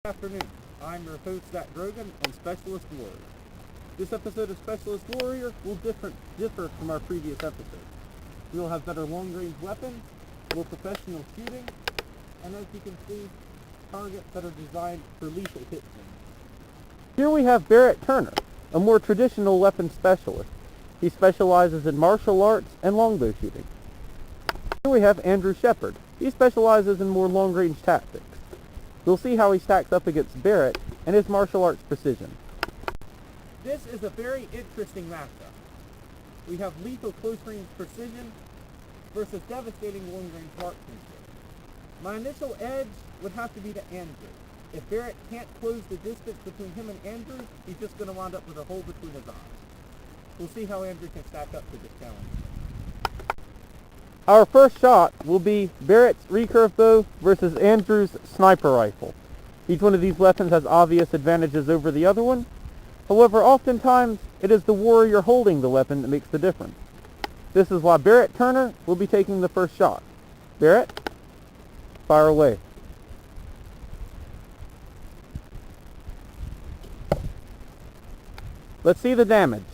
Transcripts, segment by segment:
Good afternoon. I'm your host, Zach Grogan, on Specialist Warrior. This episode of Specialist Warrior will differ from our previous episodes. We will have better long-range weapons, more professional shooting, and as you can see, targets that are designed for lethal hit range. Here we have Barrett Turner, a more traditional weapons specialist. He specializes in martial arts and longbow shooting. Here we have Andrew Shepard. He specializes in more long-range tactics. We'll see how he stacks up against Barrett and his martial arts precision. This is a very interesting matchup. We have lethal close-range precision versus devastating long-range marksmanship. My initial edge would have to be to Andrew. If Barrett can't close the distance between him and Andrew, he's just going to wind up with a hole between his eyes. We'll see how Andrew can stack up to this challenge. Our first shot will be Barrett's recurve bow versus Andrew's sniper rifle. Each one of these weapons has obvious advantages over the other one. However, oftentimes it is the warrior holding the weapon that makes the difference. This is why Barrett Turner will be taking the first shot. Barrett, fire away. Let's see the damage.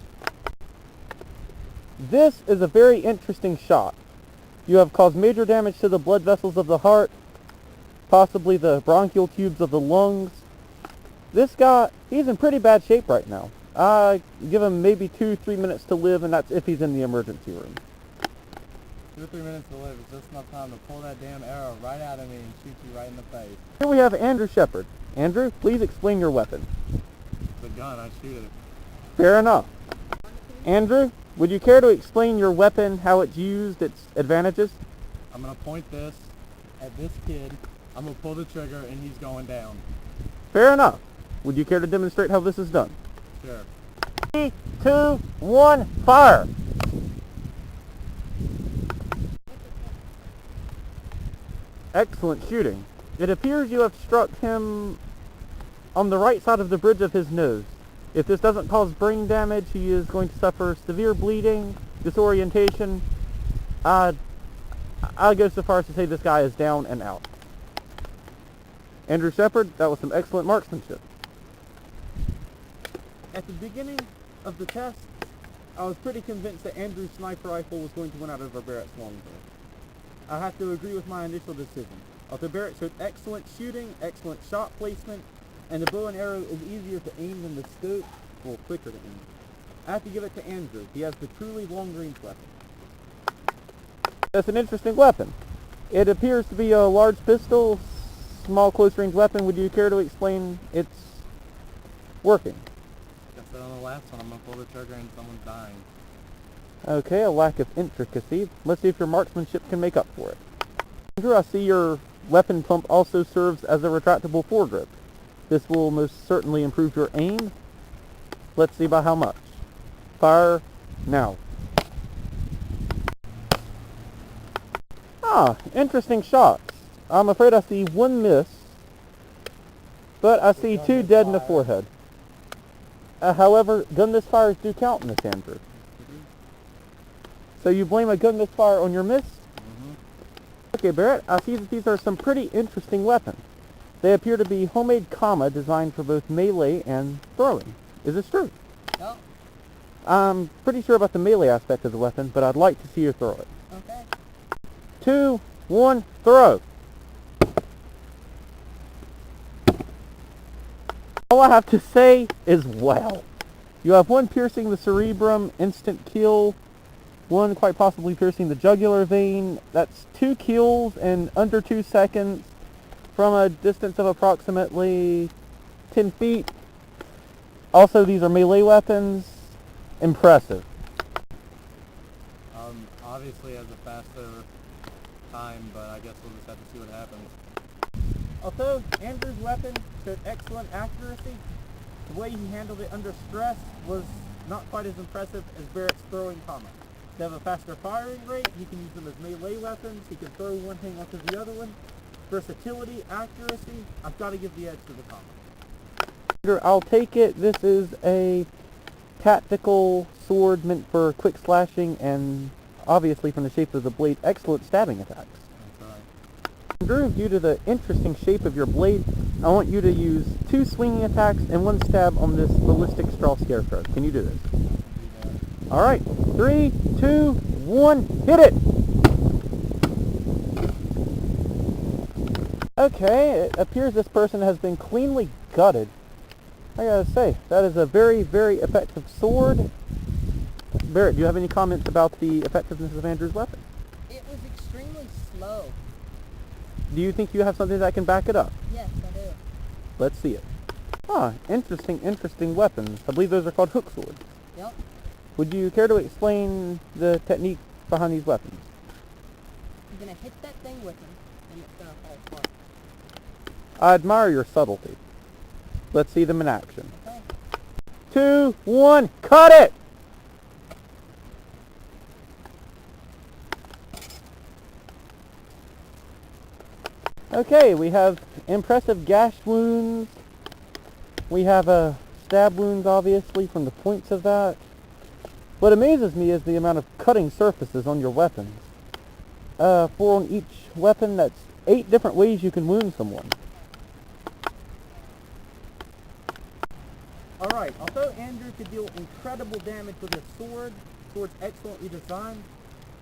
This is a very interesting shot. You have caused major damage to the blood vessels of the heart, possibly the bronchial tubes of the lungs. This guy, he's in pretty bad shape right now. Give him maybe 2-3 minutes to live, and that's if he's in the emergency room. 2 or 3 minutes to live. It's just enough time to pull that damn arrow right out of me and shoot you right in the face. Here we have Andrew Shepard. Andrew, please explain your weapon. The gun, I shoot it. Fair enough. Andrew, would you care to explain your weapon, how it's used, its advantages? I'm going to point this at this kid. I'm going to pull the trigger and he's going down. Fair enough. Would you care to demonstrate how this is done? Sure. 3, 2, 1, fire! Excellent shooting. It appears you have struck him on the right side of the bridge of his nose. If this doesn't cause brain damage, he is going to suffer severe bleeding, disorientation. I'll go so far as to say this guy is down and out. Andrew Shepard, that was some excellent marksmanship. At the beginning of the test, I was pretty convinced that Andrew's sniper rifle was going to win out over Barrett's longbow. I have to agree with my initial decision. Although Barrett showed excellent shooting, excellent shot placement, and the bow and arrow is easier to aim than the scope, well, quicker to aim. I have to give it to Andrew. He has the truly long-range weapon. That's an interesting weapon. It appears to be a large pistol, small close-range weapon. Would you care to explain its working? Like I said on the last one, I'm going to pull the trigger and someone's dying. Okay, a lack of intricacy. Let's see if your marksmanship can make up for it. Andrew, I see your weapon pump also serves as a retractable foregrip. This will most certainly improve your aim. Let's see by how much. Fire now. Interesting shots. I'm afraid I see one miss, but I see 2 dead in the forehead. However, gun misfires do count in this, Andrew. So you blame a gun misfire on your miss? Okay, Barrett, I see that these are some pretty interesting weapons. They appear to be homemade kama designed for both melee and throwing. Is this true? No. I'm pretty sure about the melee aspect of the weapon, but I'd like to see you throw it. Okay. 2, 1, throw. All I have to say is wow. You have one piercing the cerebrum, instant kill. One quite possibly piercing the jugular vein. That's 2 kills in under 2 seconds from a distance of approximately 10 feet. Also, these are melee weapons. Impressive. Obviously has a faster time, but I guess we'll just have to see what happens. Although Andrew's weapon showed excellent accuracy, the way he handled it under stress was not quite as impressive as Barrett's throwing kama. They have a faster firing rate. He can use them as melee weapons. He can throw one thing after the other one. Versatility, accuracy, I've got to give the edge to the kama. I'll take it. This is a tactical sword meant for quick slashing and obviously from the shape of the blade, excellent stabbing attacks. That's right. Andrew, due to the interesting shape of your blade, I want you to use 2 swinging attacks and 1 stab on this ballistic straw scarecrow. Can you do this? Alright, 3, 2, 1, hit it! Okay, it appears this person has been cleanly gutted. I gotta say, that is a very, very effective sword. Barrett, do you have any comments about the effectiveness of Andrew's weapon? It was extremely slow. Do you think you have something that can back it up? Yes, I do. Let's see it. Ah, interesting weapons. I believe those are called hook swords. Yep. Would you care to explain the technique behind these weapons? I'm gonna hit that thing with him, and it's gonna fall apart. I admire your subtlety. Let's see them in action. Okay. 2, 1, cut it! Okay, we have impressive gash wounds. We have stab wounds, obviously, from the points of that. What amazes me is the amount of cutting surfaces on your weapons. For on each weapon, that's 8 different ways you can wound someone. Alright, although Andrew could deal incredible damage with his sword, sword's excellently designed,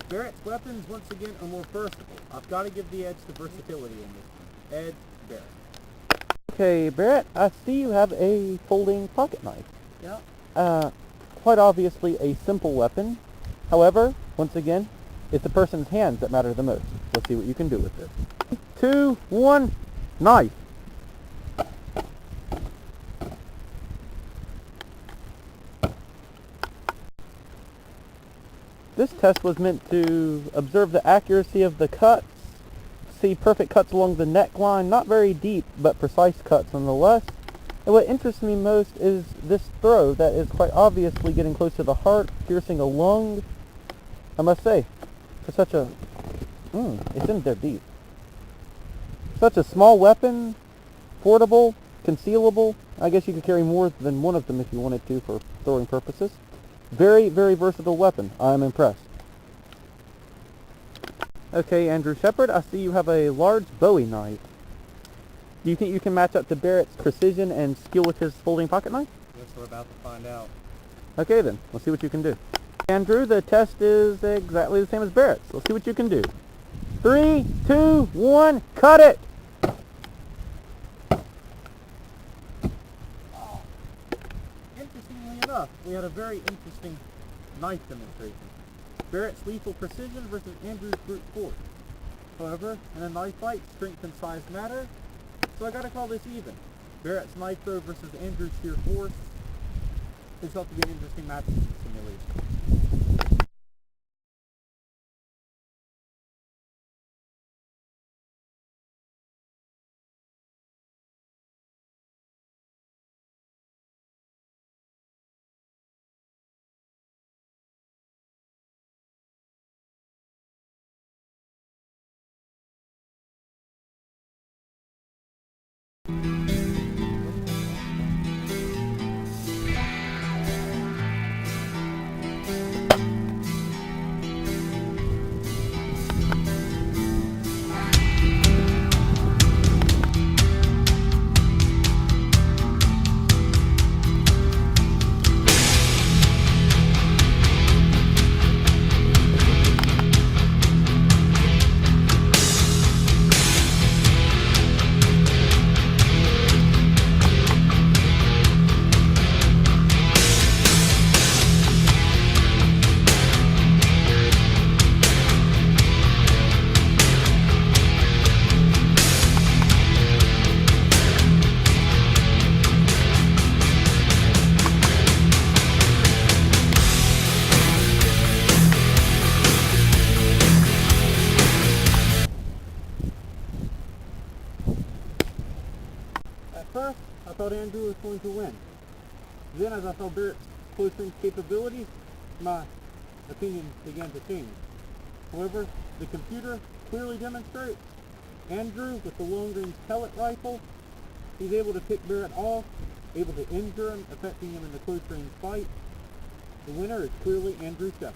Barrett's weapons, once again, are more versatile. I've got to give the edge to versatility in this one. Ed, Barrett. Okay, Barrett, I see you have a folding pocket knife. Yep. Quite obviously a simple weapon. However, once again, it's the person's hands that matter the most. Let's see what you can do with this. 2, 1, knife. This test was meant to observe the accuracy of the cuts, see perfect cuts along the neckline, not very deep, but precise cuts nonetheless. And what interests me most is this throw that is quite obviously getting close to the heart, piercing a lung. I must say, for such a... it's in there deep. Such a small weapon, portable, concealable. I guess you could carry more than one of them if you wanted to for throwing purposes. Very, very versatile weapon. I am impressed. Okay, Andrew Shepard, I see you have a large Bowie knife. Do you think you can match up to Barrett's precision and skill with his folding pocket knife? Guess we're about to find out. Okay then, let's see what you can do. Andrew, the test is exactly the same as Barrett's. Let's see what you can do. 3, 2, 1, cut it! Interestingly enough, we had a very interesting knife demonstration. Barrett's lethal precision versus Andrew's brute force. However, in a knife fight, strength and size matter, so I gotta call this even. Barrett's knife throw versus Andrew's sheer force. This ought to be an interesting matchup simulation. First, I thought Andrew was going to win. Then, as I saw Barrett's close range capabilities, my opinion began to change. However, the computer clearly demonstrates Andrew with the long range pellet rifle. He's able to pick Barrett off, able to injure him, affecting him in the close range fight. The winner is clearly Andrew Shepard.